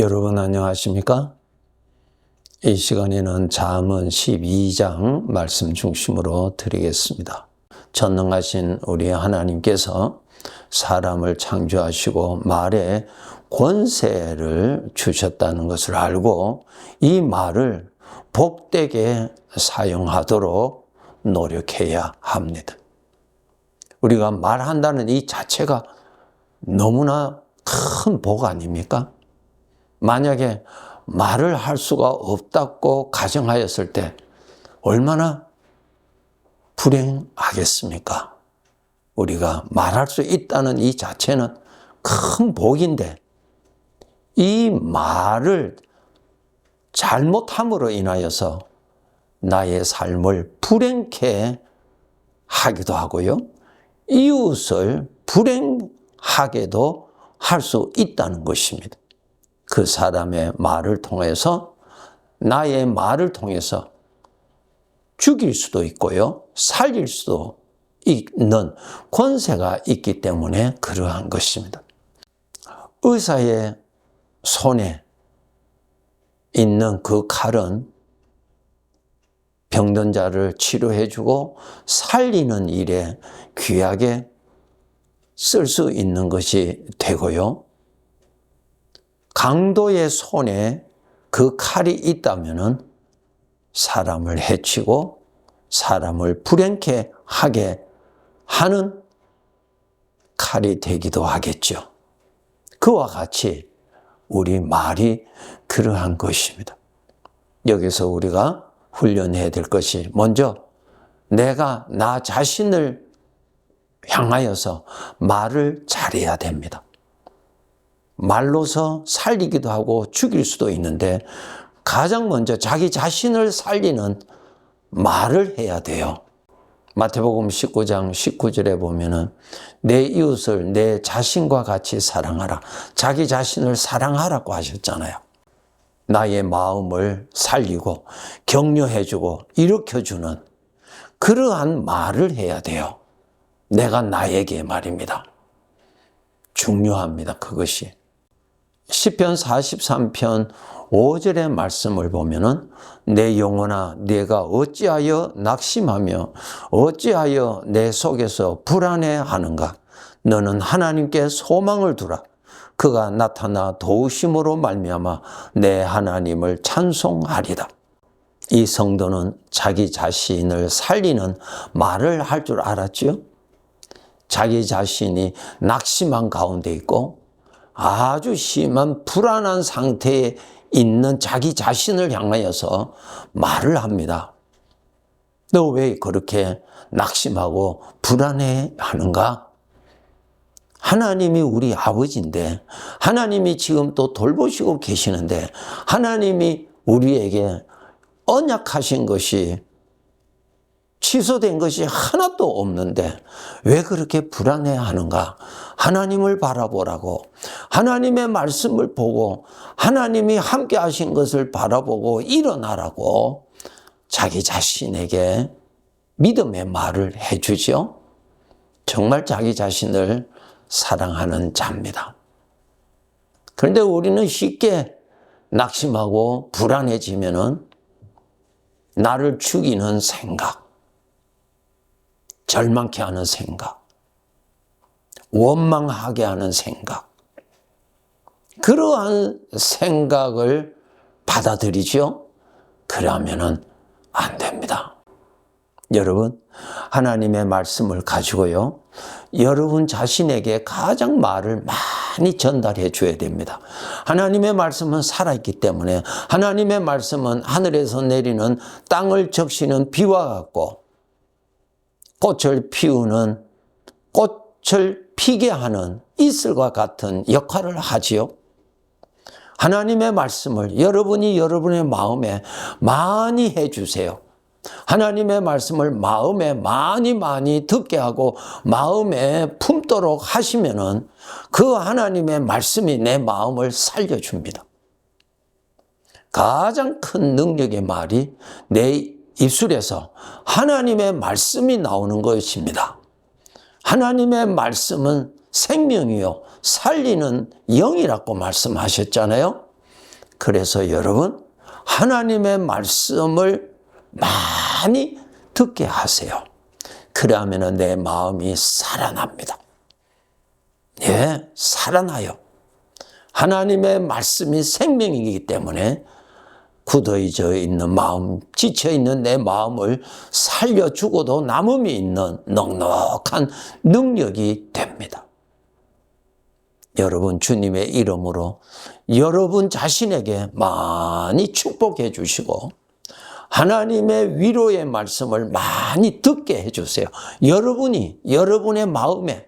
여러분 안녕하십니까? 이 시간에는 잠언 12장 말씀 중심으로 드리겠습니다. 전능하신 우리 하나님께서 사람을 창조하시고 말에 권세를 주셨다는 것을 알고 이 말을 복되게 사용하도록 노력해야 합니다. 우리가 말한다는 이 자체가 너무나 큰 복 아닙니까? 만약에 말을 할 수가 없다고 가정하였을 때 얼마나 불행하겠습니까? 우리가 말할 수 있다는 이 자체는 큰 복인데 이 말을 잘못함으로 인하여서 나의 삶을 불행케 하기도 하고요. 이웃을 불행하게도 할 수 있다는 것입니다. 그 사람의 말을 통해서 나의 말을 통해서 죽일 수도 있고요. 살릴 수도 있는 권세가 있기 때문에 그러한 것입니다. 의사의 손에 있는 그 칼은 병든 자를 치료해주고 살리는 일에 귀하게 쓸 수 있는 것이 되고요. 강도의 손에 그 칼이 있다면 사람을 해치고 사람을 불행케 하게 하는 칼이 되기도 하겠죠. 그와 같이 우리 말이 그러한 것입니다. 여기서 우리가 훈련해야 될 것이 먼저 내가 나 자신을 향하여서 말을 잘해야 됩니다. 말로서 살리기도 하고 죽일 수도 있는데 가장 먼저 자기 자신을 살리는 말을 해야 돼요. 마태복음 19장 19절에 보면은 내 이웃을 내 자신과 같이 사랑하라. 자기 자신을 사랑하라고 하셨잖아요. 나의 마음을 살리고 격려해주고 일으켜주는 그러한 말을 해야 돼요. 내가 나에게 말입니다. 중요합니다. 그것이. 시편 43편 5절의 말씀을 보면은 내 영혼아 네가 어찌하여 낙심하며 어찌하여 내 속에서 불안해하는가. 너는 하나님께 소망을 두라. 그가 나타나 도우심으로 말미암아 내 하나님을 찬송하리다. 이 성도는 자기 자신을 살리는 말을 할 줄 알았지요. 자기 자신이 낙심한 가운데 있고 아주 심한 불안한 상태에 있는 자기 자신을 향하여서 말을 합니다. 너 왜 그렇게 낙심하고 불안해 하는가? 하나님이 우리 아버지인데 하나님이 지금 또 돌보시고 계시는데 하나님이 우리에게 언약하신 것이 취소된 것이 하나도 없는데 왜 그렇게 불안해하는가? 하나님을 바라보라고, 하나님의 말씀을 보고 하나님이 함께 하신 것을 바라보고 일어나라고 자기 자신에게 믿음의 말을 해주죠. 정말 자기 자신을 사랑하는 자입니다. 그런데 우리는 쉽게 낙심하고 불안해지면은 나를 죽이는 생각, 절망케 하는 생각, 원망하게 하는 생각, 그러한 생각을 받아들이죠. 그러면은 안 됩니다. 여러분, 하나님의 말씀을 가지고요, 여러분 자신에게 가장 말을 많이 전달해 줘야 됩니다. 하나님의 말씀은 살아있기 때문에 하나님의 말씀은 하늘에서 내리는 땅을 적시는 비와 같고 꽃을 피우는 꽃을 피게 하는 이슬과 같은 역할을 하지요. 하나님의 말씀을 여러분이 여러분의 마음에 많이 해주세요. 하나님의 말씀을 마음에 많이 듣게 하고 마음에 품도록 하시면은 그 하나님의 말씀이 내 마음을 살려줍니다. 가장 큰 능력의 말이 내 입술에서 하나님의 말씀이 나오는 것입니다. 하나님의 말씀은 생명이요 살리는 영이라고 말씀하셨잖아요. 그래서 여러분, 하나님의 말씀을 많이 듣게 하세요. 그러면 내 마음이 살아납니다. 예, 살아나요. 하나님의 말씀이 생명이기 때문에 굳어져 있는 마음, 지쳐있는 내 마음을 살려주고도 남음이 있는 넉넉한 능력이 됩니다. 여러분, 주님의 이름으로 여러분 자신에게 많이 축복해 주시고 하나님의 위로의 말씀을 많이 듣게 해주세요. 여러분의 마음에.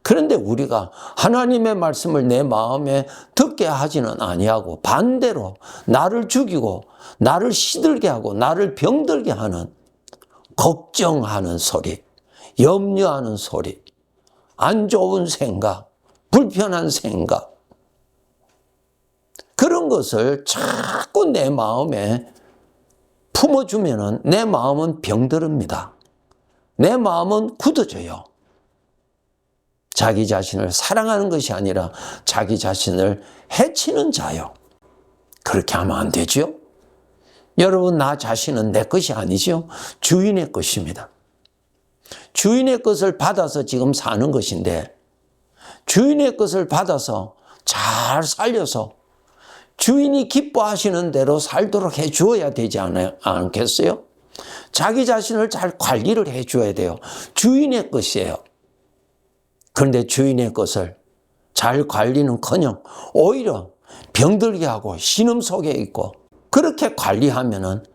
그런데 우리가 하나님의 말씀을 내 마음에 듣게 하지는 아니하고 반대로 나를 죽이고 나를 시들게 하고 나를 병들게 하는 걱정하는 소리, 염려하는 소리, 안 좋은 생각, 불편한 생각, 그런 것을 자꾸 내 마음에 품어주면은 내 마음은 병들입니다. 내 마음은 굳어져요. 자기 자신을 사랑하는 것이 아니라 자기 자신을 해치는 자요. 그렇게 하면 안 되죠. 여러분, 나 자신은 내 것이 아니죠. 주인의 것입니다. 주인의 것을 받아서 지금 사는 것인데 주인의 것을 받아서 잘 살려서 주인이 기뻐하시는 대로 살도록 해 주어야 되지 않겠어요? 자기 자신을 잘 관리를 해 줘야 돼요. 주인의 것이에요. 그런데 주인의 것을 잘 관리는커녕 오히려 병들게 하고 신음 속에 있고 그렇게 관리하면은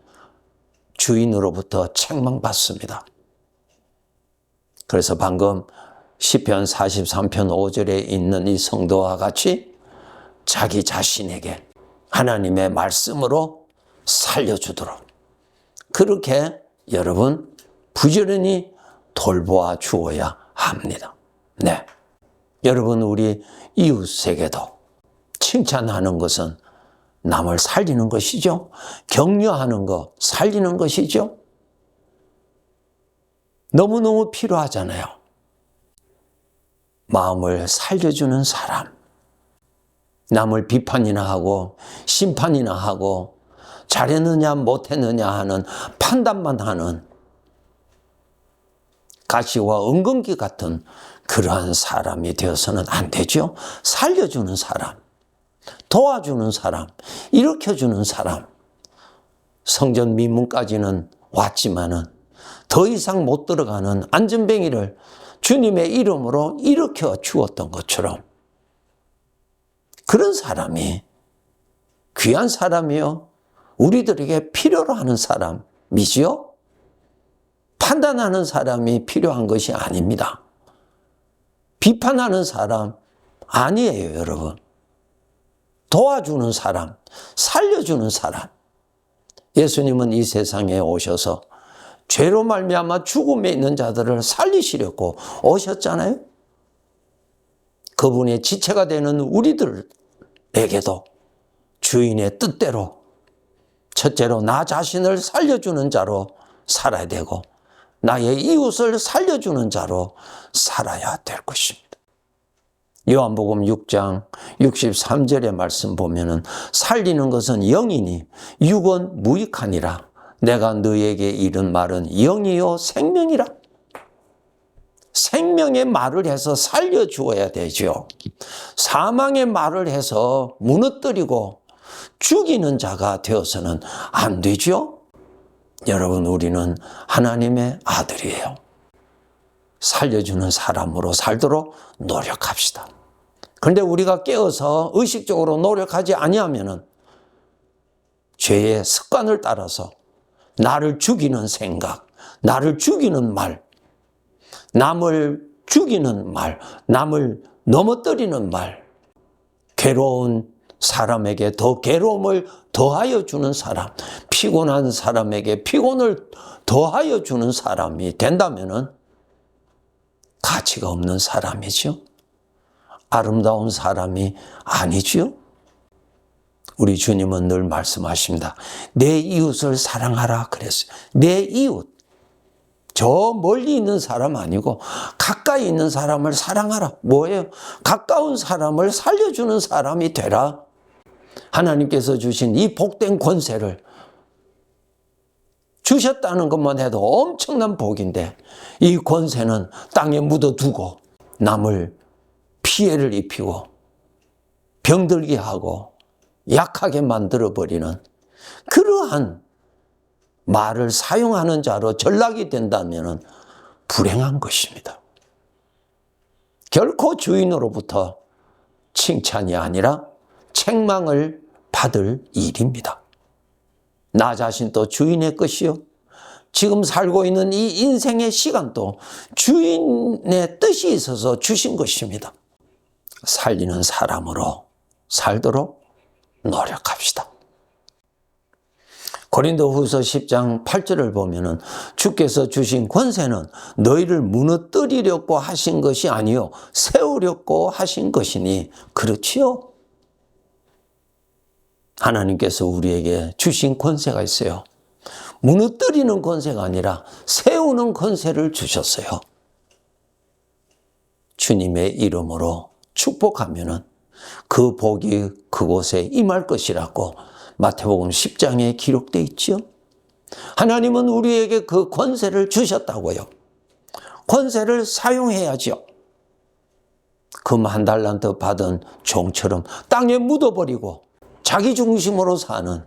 주인으로부터 책망받습니다. 그래서 방금 시편 43편 5절에 있는 이 성도와 같이 자기 자신에게 하나님의 말씀으로 살려주도록 그렇게 여러분 부지런히 돌보아 주어야 합니다. 네, 여러분, 우리 이웃에게도 칭찬하는 것은 남을 살리는 것이죠. 격려하는 것, 살리는 것이죠. 너무너무 필요하잖아요. 마음을 살려주는 사람, 남을 비판이나 하고 심판이나 하고 잘했느냐 못했느냐 하는 판단만 하는 가시와 은근기 같은 그러한 사람이 되어서는 안 되죠. 살려주는 사람, 도와주는 사람, 일으켜주는 사람. 성전 미문까지는 왔지만은 더 이상 못 들어가는 안전뱅이를 주님의 이름으로 일으켜 주었던 것처럼 그런 사람이 귀한 사람이요. 우리들에게 필요로 하는 사람이지요. 판단하는 사람이 필요한 것이 아닙니다. 비판하는 사람 아니에요, 여러분. 도와주는 사람, 살려주는 사람. 예수님은 이 세상에 오셔서 죄로 말미암아 죽음에 있는 자들을 살리시려고 오셨잖아요. 그분의 지체가 되는 우리들에게도 주인의 뜻대로 첫째로 나 자신을 살려주는 자로 살아야 되고 나의 이웃을 살려주는 자로 살아야 될 것입니다. 요한복음 6장 63절의 말씀 보면은 살리는 것은 영이니 육은 무익하니라. 내가 너에게 이른 말은 영이요 생명이라. 생명의 말을 해서 살려주어야 되죠. 사망의 말을 해서 무너뜨리고 죽이는 자가 되어서는 안 되죠. 여러분, 우리는 하나님의 아들이에요. 살려주는 사람으로 살도록 노력합시다. 그런데 우리가 깨어서 의식적으로 노력하지 아니하면은 죄의 습관을 따라서 나를 죽이는 생각, 나를 죽이는 말, 남을 죽이는 말, 남을 넘어뜨리는 말, 괴로운 사람에게 더 괴로움을 더하여 주는 사람, 피곤한 사람에게 피곤을 더하여 주는 사람이 된다면은 가치가 없는 사람이죠. 아름다운 사람이 아니죠. 우리 주님은 늘 말씀하십니다. 내 이웃을 사랑하라 그랬어요. 내 이웃. 저 멀리 있는 사람 아니고 가까이 있는 사람을 사랑하라. 뭐예요? 가까운 사람을 살려주는 사람이 되라. 하나님께서 주신 이 복된 권세를 주셨다는 것만 해도 엄청난 복인데, 이 권세는 땅에 묻어두고 남을 피해를 입히고 병들게 하고 약하게 만들어버리는 그러한 말을 사용하는 자로 전락이 된다면 불행한 것입니다. 결코 주인으로부터 칭찬이 아니라 책망을 받을 일입니다. 나 자신도 주인의 것이요, 지금 살고 있는 이 인생의 시간도 주인의 뜻이 있어서 주신 것입니다. 살리는 사람으로 살도록 노력합시다. 고린도후서 10장 8절을 보면은 주께서 주신 권세는 너희를 무너뜨리려고 하신 것이 아니요 세우려고 하신 것이니 그렇지요? 하나님께서 우리에게 주신 권세가 있어요. 무너뜨리는 권세가 아니라 세우는 권세를 주셨어요. 주님의 이름으로 축복하면은 그 복이 그곳에 임할 것이라고 마태복음 10장에 기록되어 있죠. 하나님은 우리에게 그 권세를 주셨다고요. 권세를 사용해야죠. 금 1달란트 받은 종처럼 땅에 묻어버리고 자기 중심으로 사는,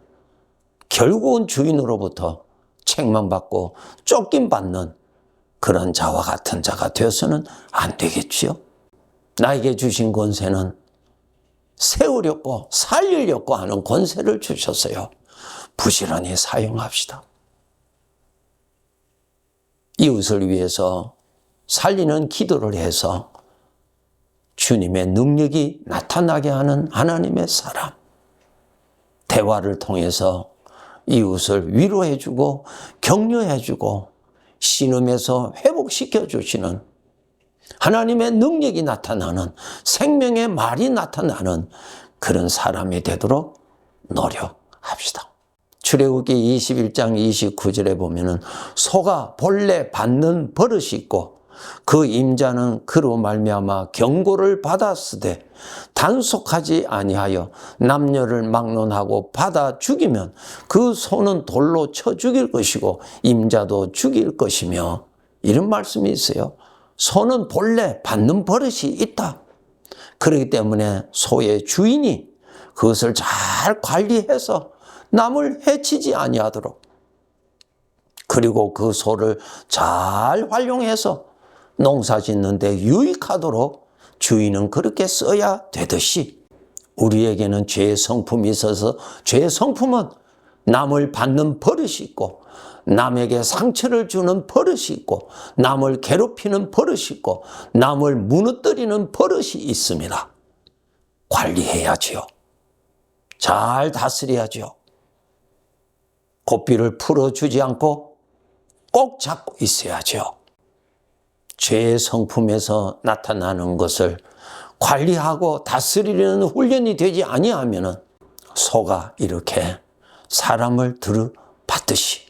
결국은 주인으로부터 책망받고 쫓김받는 그런 자와 같은 자가 되어서는 안 되겠지요. 나에게 주신 권세는 세우려고 살리려고 하는 권세를 주셨어요. 부지런히 사용합시다. 이웃을 위해서 살리는 기도를 해서 주님의 능력이 나타나게 하는 하나님의 사람, 대화를 통해서 이웃을 위로해주고 격려해주고 신음에서 회복시켜 주시는 하나님의 능력이 나타나는, 생명의 말이 나타나는 그런 사람이 되도록 노력합시다. 출애굽기 21장 29절에 보면은 소가 본래 받는 버릇이 있고 그 임자는 그로 말미암아 경고를 받았으되 단속하지 아니하여 남녀를 막론하고 받아 죽이면 그 소는 돌로 쳐 죽일 것이고 임자도 죽일 것이며, 이런 말씀이 있어요. 소는 본래 받는 버릇이 있다. 그렇기 때문에 소의 주인이 그것을 잘 관리해서 남을 해치지 아니하도록, 그리고 그 소를 잘 활용해서 농사 짓는데 유익하도록 주인은 그렇게 써야 되듯이, 우리에게는 죄의 성품이 있어서 죄의 성품은 남을 받는 버릇이 있고 남에게 상처를 주는 버릇이 있고 남을 괴롭히는 버릇이 있고 남을 무너뜨리는 버릇이 있습니다. 관리해야지요. 잘 다스려야지요. 고삐를 풀어주지 않고 꼭 잡고 있어야죠. 죄의 성품에서 나타나는 것을 관리하고 다스리려는 훈련이 되지 아니하면 소가 이렇게 사람을 들어받듯이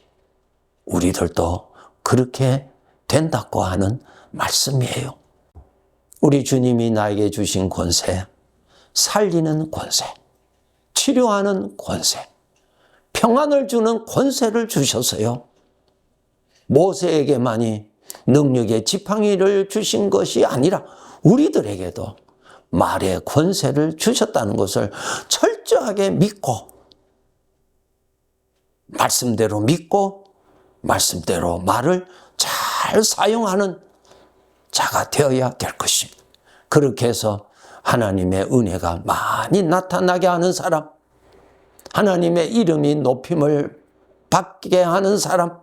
우리들도 그렇게 된다고 하는 말씀이에요. 우리 주님이 나에게 주신 권세, 살리는 권세, 치료하는 권세, 평안을 주는 권세를 주셨어요. 모세에게만이 능력의 지팡이를 주신 것이 아니라 우리들에게도 말의 권세를 주셨다는 것을 철저하게 믿고, 말씀대로 믿고 말씀대로 말을 잘 사용하는 자가 되어야 될 것입니다. 그렇게 해서 하나님의 은혜가 많이 나타나게 하는 사람, 하나님의 이름이 높임을 받게 하는 사람,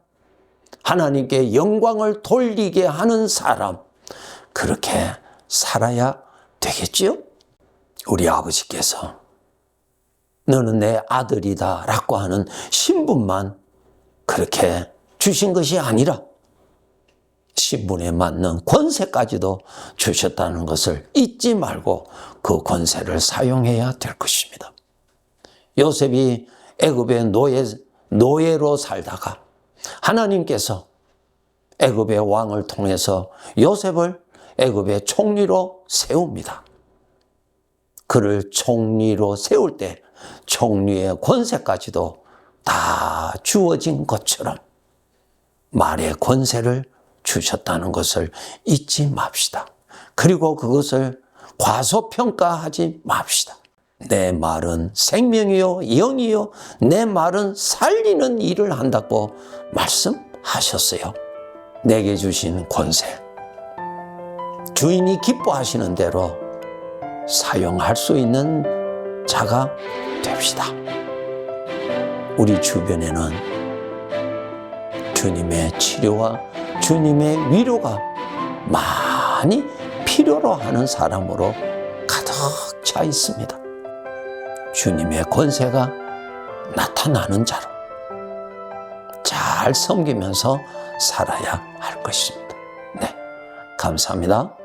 하나님께 영광을 돌리게 하는 사람, 그렇게 살아야 되겠지요? 우리 아버지께서 너는 내 아들이다 라고 하는 신분만 그렇게 주신 것이 아니라 신분에 맞는 권세까지도 주셨다는 것을 잊지 말고 그 권세를 사용해야 될 것입니다. 요셉이 애굽의 노예로 살다가 하나님께서 애굽의 왕을 통해서 요셉을 애굽의 총리로 세웁니다. 그를 총리로 세울 때 총리의 권세까지도 다 주어진 것처럼 말의 권세를 주셨다는 것을 잊지 맙시다. 그리고 그것을 과소평가하지 맙시다. 내 말은 생명이요 영이요 내 말은 살리는 일을 한다고 말씀하셨어요. 내게 주신 권세, 주인이 기뻐하시는 대로 사용할 수 있는 자가 됩시다. 우리 주변에는 주님의 치료와 주님의 위로가 많이 필요로 하는 사람으로 가득 차 있습니다. 주님의 권세가 나타나는 자로 잘 섬기면서 살아야 할 것입니다. 네, 감사합니다.